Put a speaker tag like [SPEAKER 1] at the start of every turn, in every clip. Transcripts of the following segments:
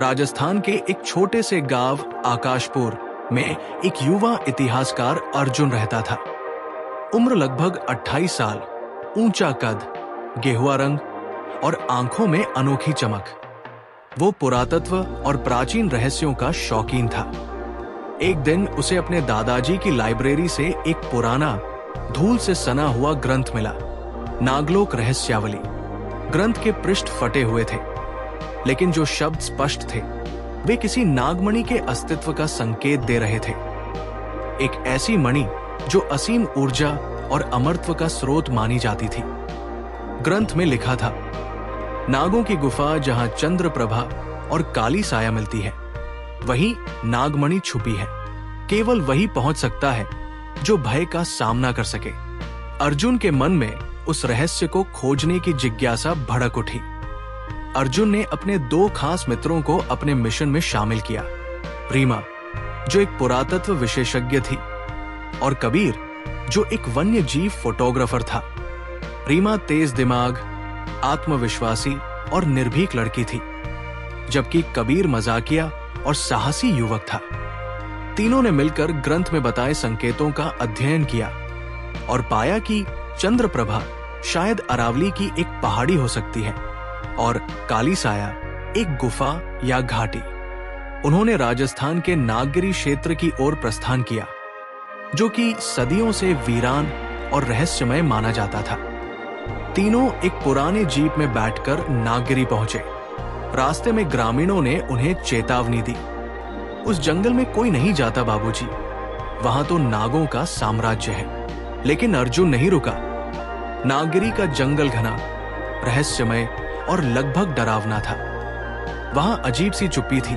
[SPEAKER 1] राजस्थान के एक छोटे से गांव आकाशपुर में एक युवा इतिहासकार अर्जुन रहता था। उम्र लगभग 28 साल, ऊंचा कद, गेहुआ रंग और आंखों में अनोखी चमक। वो पुरातत्व और प्राचीन रहस्यों का शौकीन था। एक दिन उसे अपने दादाजी की लाइब्रेरी से एक पुराना, धूल से सना हुआ ग्रंथ मिला, नागलोक रहस्यावली। ग्रंथ के पृष्ठ फटे हुए थे, लेकिन जो शब्द स्पष्ट थे वे किसी नागमणि के अस्तित्व का संकेत दे रहे थे। एक ऐसी मणि जो असीम ऊर्जा और अमरत्व का स्रोत मानी जाती थी। ग्रंथ में लिखा था, नागों की गुफा जहां चंद्र प्रभा और काली साया मिलती है, वहीं नागमणि छुपी है। केवल वही पहुंच सकता है जो भय का सामना कर सके। अर्जुन के मन में उस रहस्य को खोजने की जिज्ञासा भड़क उठी। अर्जुन ने अपने 2 खास मित्रों को अपने मिशन में शामिल किया, रीमा जो एक पुरातत्व विशेषज्ञ थी और कबीर जो एक वन्य जीव फोटोग्राफर था। रीमा तेज दिमाग, आत्मविश्वासी और निर्भीक लड़की थी, जबकि कबीर मजाकिया और साहसी युवक था। तीनों ने मिलकर ग्रंथ में बताए संकेतों का अध्ययन किया और पाया कि चंद्रप्रभा शायद अरावली की एक पहाड़ी हो सकती है और काली साया एक गुफा या घाटी। उन्होंने राजस्थान के नागगिरी क्षेत्र की ओर प्रस्थान किया, जो कि सदियों से वीरान और रहस्यमय माना जाता था। तीनों एक पुराने जीप में बैठकर नागगिरी पहुंचे। रास्ते में ग्रामीणों ने उन्हें चेतावनी दी, उस जंगल में कोई नहीं जाता बाबूजी, वहां तो नागों का साम्राज्य है। लेकिन अर्जुन नहीं रुका। नागगिरी का जंगल घना, रहस्यमय और लगभग डरावना था। वहां अजीब सी चुप्पी थी,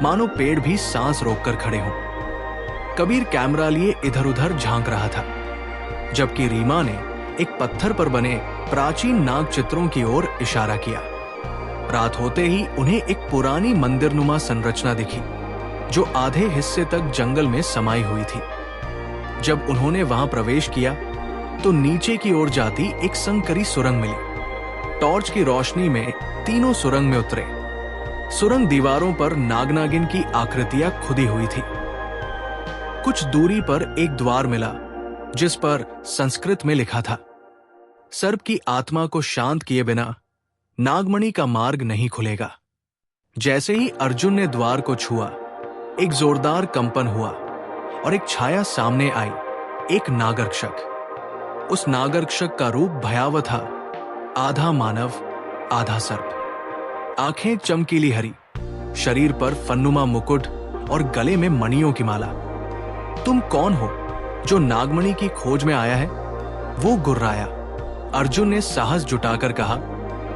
[SPEAKER 1] मानो पेड़ भी सांस रोककर खड़े हों। कबीर कैमरा लिए इधर उधर झांक रहा था, जबकि रीमा ने एक पत्थर पर बने प्राचीन नाग चित्रों की ओर इशारा किया। रात होते ही उन्हें एक पुरानी मंदिरनुमा संरचना दिखी, जो आधे हिस्से तक जंगल में समाई हुई थी। जब उन्होंने वहां प्रवेश किया तो नीचे की ओर जाती एक संकरी सुरंग मिली। टॉर्च की रोशनी में तीनों सुरंग में उतरे। सुरंग दीवारों पर नागनागिन की आकृतियां खुदी हुई थी। कुछ दूरी पर एक द्वार मिला, जिस पर संस्कृत में लिखा था, सर्प की आत्मा को शांत किए बिना नागमणि का मार्ग नहीं खुलेगा। जैसे ही अर्जुन ने द्वार को छुआ, एक जोरदार कंपन हुआ और एक छाया सामने आई, एक नागरक्षक। उस नागरक्षक का रूप भयावह था, आधा मानव आधा सर्प। आंखें चमकीली हरी, शरीर पर फन्नुमा मुकुट और गले में मणियों की माला। तुम कौन हो जो नागमणि की खोज में आया है? वो गुर्राया। अर्जुन ने साहस जुटाकर कहा,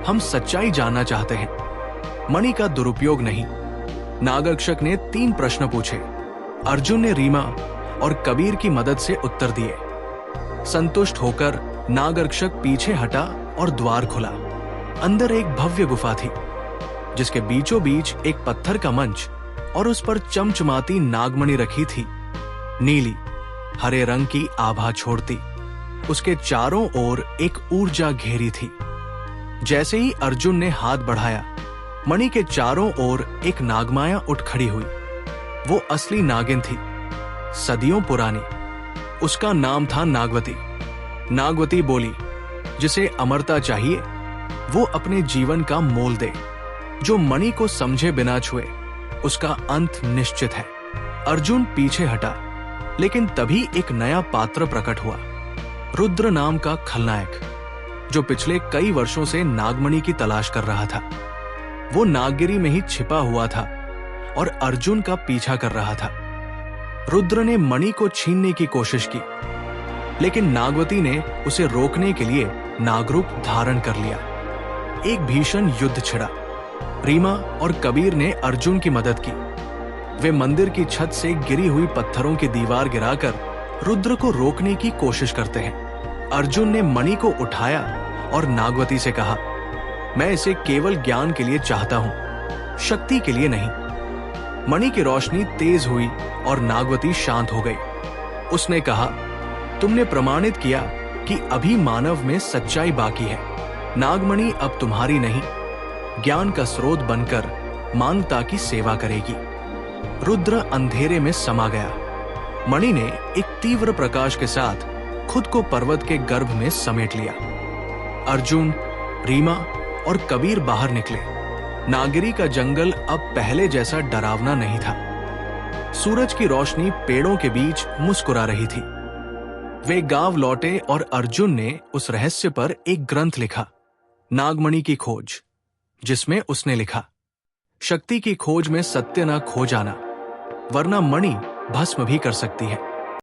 [SPEAKER 1] हम सच्चाई जानना चाहते हैं, मणि का दुरुपयोग नहीं। नागरक्षक ने 3 प्रश्न पूछे। अर्जुन ने रीमा और कबीर की मदद से उत्तर दिए। संतुष्ट होकर नागरक्षक पीछे हटा और द्वार खुला। अंदर एक भव्य गुफा थी, जिसके बीचों बीच एक पत्थर का मंच और उस पर चमचमाती नागमणि रखी थी, नीली हरे रंग की आभा छोड़ती। उसके चारों ओर एक ऊर्जा घेरी थी। जैसे ही अर्जुन ने हाथ बढ़ाया, मणि के चारों ओर एक नागमाया उठ खड़ी हुई। वो असली नागिन थी, सदियों पुरानी। उसका नाम था नागवती। नागवती बोली, जिसे अमरता चाहिए वो अपने जीवन का मोल दे, जो मणि को समझे बिना छुए उसका अंत निश्चित है। अर्जुन पीछे हटा, लेकिन तभी एक नया पात्र प्रकट हुआ, रुद्र नाम का खलनायक, जो पिछले कई वर्षों से नागमणि की तलाश कर रहा था। वो नागगिरी में ही छिपा हुआ था और अर्जुन का पीछा कर रहा था। रुद्र ने मणि को छीनने की कोशिश की, लेकिन नागवती ने उसे रोकने के लिए नागरूप धारण कर लिया। एक भीषण युद्ध छिड़ा। रीमा और कबीर ने अर्जुन की मदद की। वे मंदिर की छत से गिरी हुई पत्थरों की दीवार गिराकर रुद्र को रोकने की कोशिश करते हैं। अर्जुन ने मणि को उठाया और नागवती से कहा, मैं इसे केवल ज्ञान के लिए चाहता हूं, शक्ति के लिए नहीं। मणि की रोशनी तेज हुई और नागवती शांत हो गई। उसने कहा, तुमने प्रमाणित किया कि अभी मानव में सच्चाई बाकी है। नागमणि अब तुम्हारी नहीं, ज्ञान का स्रोत बनकर मानवता की सेवा करेगी। रुद्र अंधेरे में समा गया। मणि ने एक तीव्र प्रकाश के साथ खुद को पर्वत के गर्भ में समेट लिया। अर्जुन, रीमा और कबीर बाहर निकले। नागिरी का जंगल अब पहले जैसा डरावना नहीं था। सूरज की रोशनी पेड़ों के बीच मुस्कुरा रही थी। वे गांव लौटे और अर्जुन ने उस रहस्य पर एक ग्रंथ लिखा, नागमणि की खोज, जिसमें उसने लिखा, शक्ति की खोज में सत्य न खो जाना, वरना मणि भस्म भी कर सकती है।